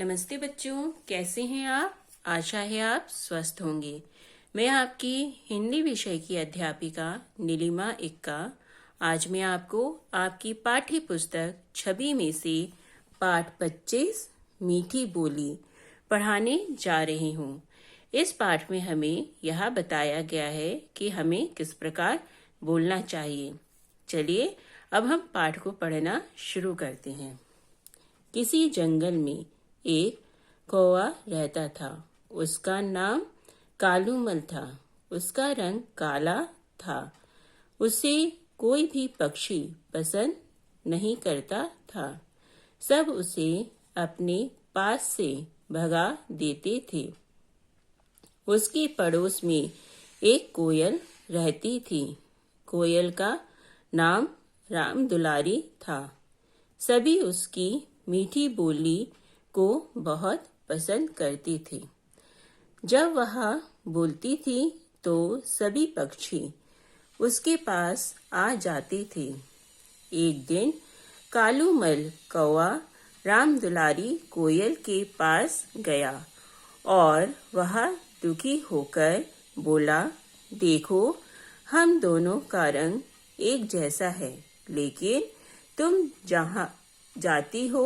नमस्ते बच्चों, कैसे हैं आप? आशा है आप स्वस्थ होंगे। मैं आपकी हिंदी विषय की अध्यापिका नीलिमा इक्का। आज मैं आपको आपकी पाठ्य पुस्तक छवि में से पाठ 25 मीठी बोली पढ़ाने जा रही हूँ। इस पाठ में हमें यह बताया गया है कि हमें किस प्रकार बोलना चाहिए। चलिए अब हम पाठ को पढ़ना शुरू करते हैं। किसी जंगल में एक कौवा रहता था। उसका नाम कालूमल था। उसका रंग काला था। उसे कोई भी पक्षी पसंद नहीं करता था। सब उसे अपने पास से भगा देते थे। उसके पड़ोस में एक कोयल रहती थी। कोयल का नाम राम दुलारी था। सभी उसकी मीठी बोली को बहुत पसंद करते थे। जब वह बोलती थी तो सभी पक्षी उसके पास आ जाते थे। एक दिन कालूमल कौवा राम दुलारी कोयल के पास गया और वह दुखी होकर बोला, देखो, हम दोनों का रंग एक जैसा है, लेकिन तुम जहाँ जाती हो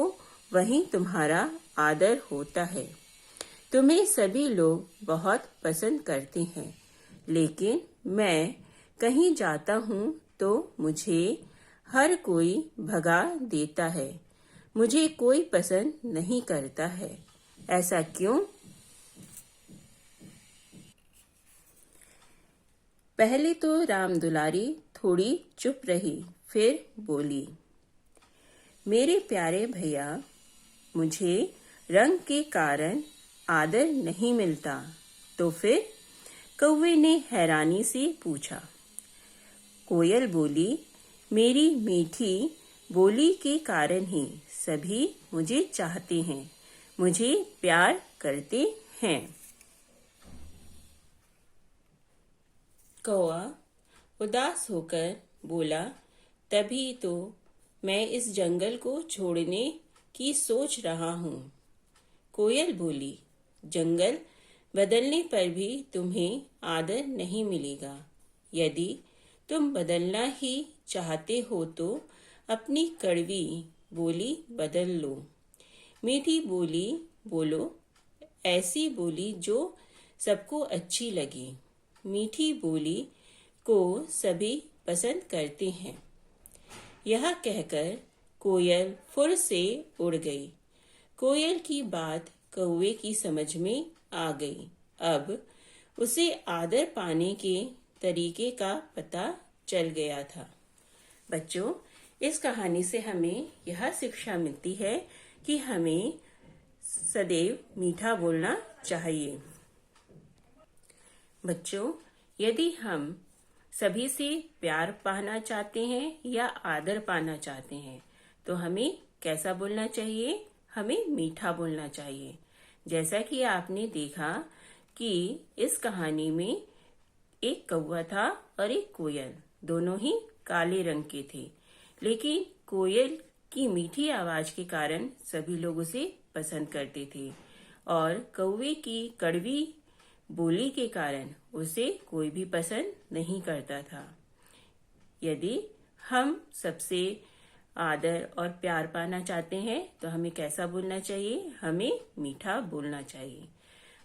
वहीं तुम्हारा आदर होता है। तुम्हें सभी लोग बहुत पसंद करते हैं, लेकिन मैं कहीं जाता हूँ तो मुझे हर कोई भगा देता है। मुझे कोई पसंद नहीं करता है। ऐसा क्यों? पहले तो राम दुलारी थोड़ी चुप रही, फिर बोली, मेरे प्यारे भैया, मुझे रंग के कारण आदर नहीं मिलता। तो फिर? कौवे ने हैरानी से पूछा। कोयल बोली, मेरी मीठी बोली के कारण ही सभी मुझे चाहते हैं, मुझे प्यार करते हैं। कौवा उदास होकर बोला, तभी तो मैं इस जंगल को छोड़ने की सोच रहा हूँ। कोयल बोली, जंगल बदलने पर भी तुम्हें आदर नहीं मिलेगा। यदि तुम बदलना ही चाहते हो तो अपनी कड़वी बोली बदल लो। मीठी बोली बोलो, ऐसी बोली जो सबको अच्छी लगे। मीठी बोली को सभी पसंद करते हैं। यह कहकर कोयल फुर से उड़ गई। कोयल की बात कौवे की समझ में आ गई। अब उसे आदर पाने के तरीके का पता चल गया था। बच्चों, इस कहानी से हमें यह शिक्षा मिलती है कि हमें सदैव मीठा बोलना चाहिए। बच्चों, यदि हम सभी से प्यार पाना चाहते हैं या आदर पाना चाहते हैं तो हमें कैसा बोलना चाहिए? हमें मीठा बोलना चाहिए। जैसा कि आपने देखा कि इस कहानी में एक कौवा था और एक कोयल, दोनों ही काले रंग के थे, लेकिन कोयल की मीठी आवाज के कारण सभी लोग उसे पसंद करते थे और कौवे की कड़वी बोली के कारण उसे कोई भी पसंद नहीं करता था। यदि हम सबसे आदर और प्यार पाना चाहते हैं तो हमें कैसा बोलना चाहिए? हमें मीठा बोलना चाहिए।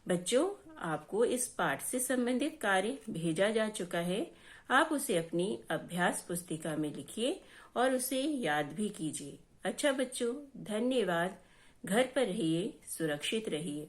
बच्चों, आपको इस पाठ से संबंधित कार्य भेजा जा चुका है। आप उसे अपनी अभ्यास पुस्तिका में लिखिए और उसे याद भी कीजिए। अच्छा बच्चों, धन्यवाद। घर पर रहिए, सुरक्षित रहिए।